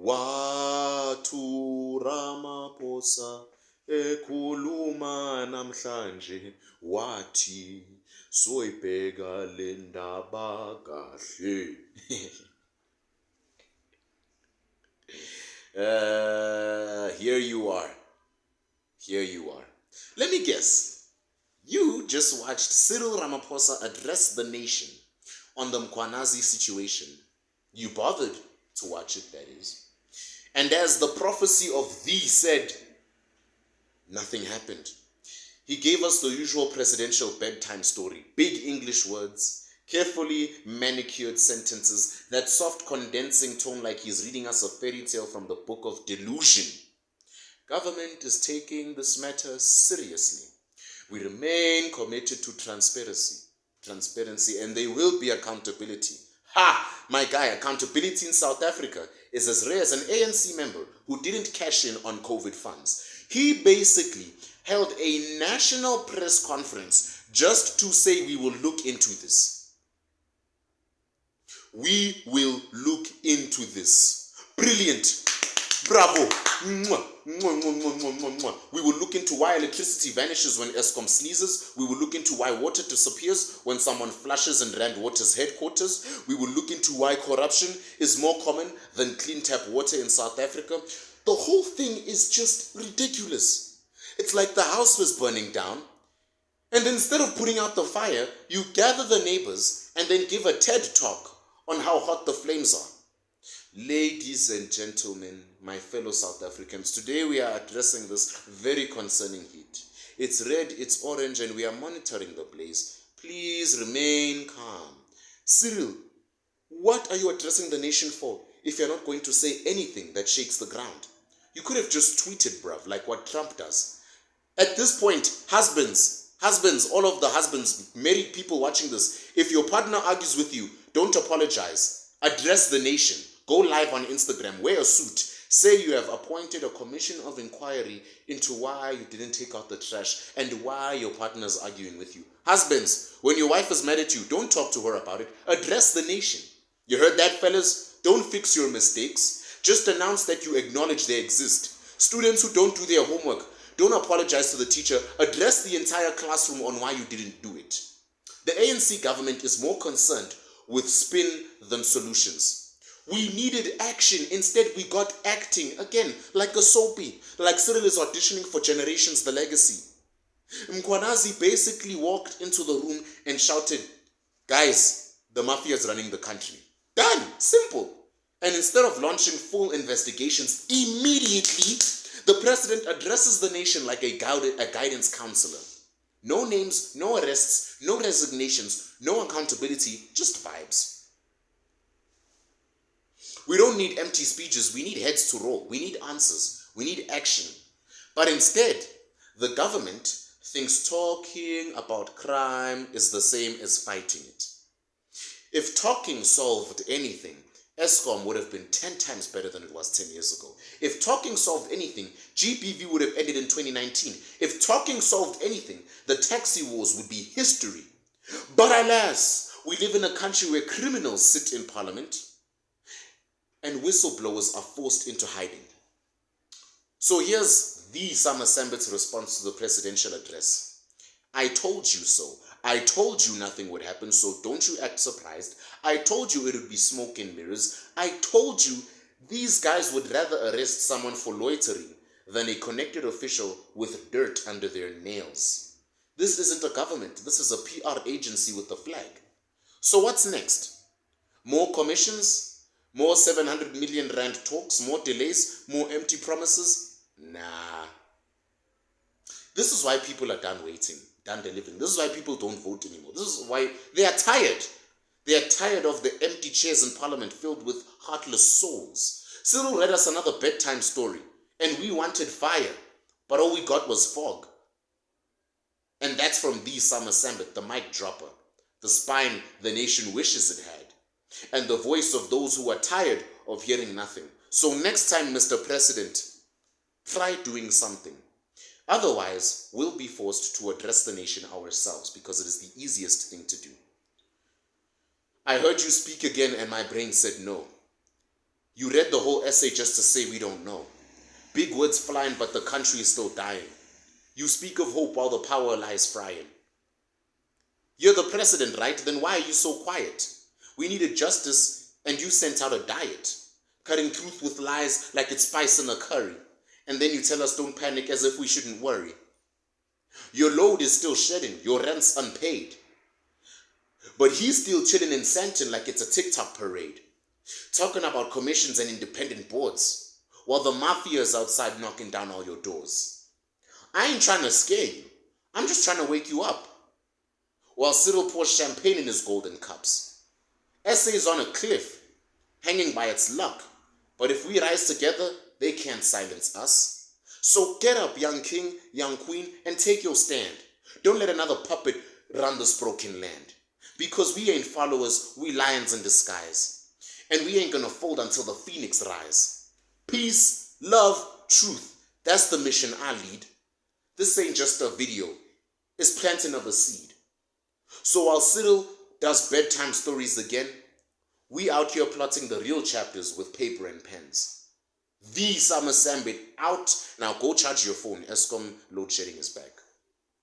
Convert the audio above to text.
Watu Ramaphosa ekhuluma namhlanje wathi soyibheka le ndaba kahle. Here you are. Here you are. Let me guess. You just watched Cyril Ramaphosa address the nation on the Mkwanazi situation. You bothered to watch it, that is. And as the prophecy of thee said, nothing happened. He gave us the usual presidential bedtime story. Big English words, carefully manicured sentences, that soft condensing tone like he's reading us a fairy tale from the book of delusion. Government is taking this matter seriously. We remain committed to transparency, and there will be accountability. Ha! My guy, accountability in South Africa is as rare as an ANC member who didn't cash in on COVID funds. He basically held a national press conference just to say we will look into this. We will look into this. Brilliant. Bravo. We will look into why electricity vanishes when Eskom sneezes. We will look into why water disappears when someone flushes in Rand Water's headquarters. We will look into why corruption is more common than clean tap water in South Africa. The whole thing is just ridiculous. It's like the house was burning down, and instead of putting out the fire, you gather the neighbors and then give a TED talk on how hot the flames are. Ladies and gentlemen, my fellow South Africans, today we are addressing this very concerning heat. It's red, it's orange, and we are monitoring the blaze. Please remain calm. Cyril, what are you addressing the nation for if you're not going to say anything that shakes the ground? You could have just tweeted, bruv, like what Trump does. At this point, husbands, all of the husbands, married people watching this, if your partner argues with you, don't apologize. Address the nation. Go live on Instagram, wear a suit, say you have appointed a commission of inquiry into why you didn't take out the trash and why your partner is arguing with you. Husbands, when your wife is mad at you, don't talk to her about it. Address the nation. You heard that, fellas? Don't fix your mistakes. Just announce that you acknowledge they exist. Students who don't do their homework, don't apologize to the teacher. Address the entire classroom on why you didn't do it. The ANC government is more concerned with spin than solutions. We needed action. Instead, we got acting. Again, like a soapy. Like Cyril is auditioning for Generations The Legacy. Mkwanazi basically walked into the room and shouted, guys, the mafia is running the country. Done. Simple. And instead of launching full investigations, immediately, the president addresses the nation like a guidance counselor. No names, no arrests, no resignations, no accountability, just vibes. We don't need empty speeches. We need heads to roll. We need answers. We need action. But instead, the government thinks talking about crime is the same as fighting it. If talking solved anything, Eskom would have been 10 times better than it was 10 years ago. If talking solved anything, GBV would have ended in 2019. If talking solved anything, the taxi wars would be history. But alas, we live in a country where criminals sit in parliament and whistleblowers are forced into hiding. So here's the Sambit's response to the presidential address. I told you so. I told you nothing would happen, so don't you act surprised. I told you it would be smoke and mirrors. I told you these guys would rather arrest someone for loitering than a connected official with dirt under their nails. This isn't a government. This is a PR agency with a flag. So what's next? More commissions? More 700 million rand talks, more delays, more empty promises? Nah. This is why people are done waiting, done delivering. This is why people don't vote anymore. This is why they are tired. They are tired of the empty chairs in parliament filled with heartless souls. Cyril read us another bedtime story, and we wanted fire, but all we got was fog. And that's from the Sambit, the mic dropper, the spine the nation wishes it had, and the voice of those who are tired of hearing nothing. So next time, Mr. President, try doing something. Otherwise, we'll be forced to address the nation ourselves because it is the easiest thing to do. I heard you speak again and my brain said no. You read the whole essay just to say we don't know. Big words flying, but the country is still dying. You speak of hope while the power lies frying. You're the president, right? Then why are you so quiet? We needed justice, and you sent out a diet, cutting truth with lies like it's spice in a curry. And then you tell us don't panic as if we shouldn't worry. Your load is still shedding, your rent's unpaid. But he's still chilling in Santon like it's a TikTok parade, talking about commissions and independent boards, while the mafia is outside knocking down all your doors. I ain't trying to scare you, I'm just trying to wake you up. While Cyril pours champagne in his golden cups. SA is on a cliff, hanging by its luck, but if we rise together, they can't silence us. So get up, young king, young queen, and take your stand. Don't let another puppet run this broken land. Because we ain't followers, we lions in disguise. And we ain't gonna fold until the phoenix rise. Peace, love, truth, that's the mission I lead. This ain't just a video, it's planting of a seed. So while Cyril does bedtime stories again, we out here plotting the real chapters with paper and pens. The summer Sambit out. Now go charge your phone. Eskom load shedding is back.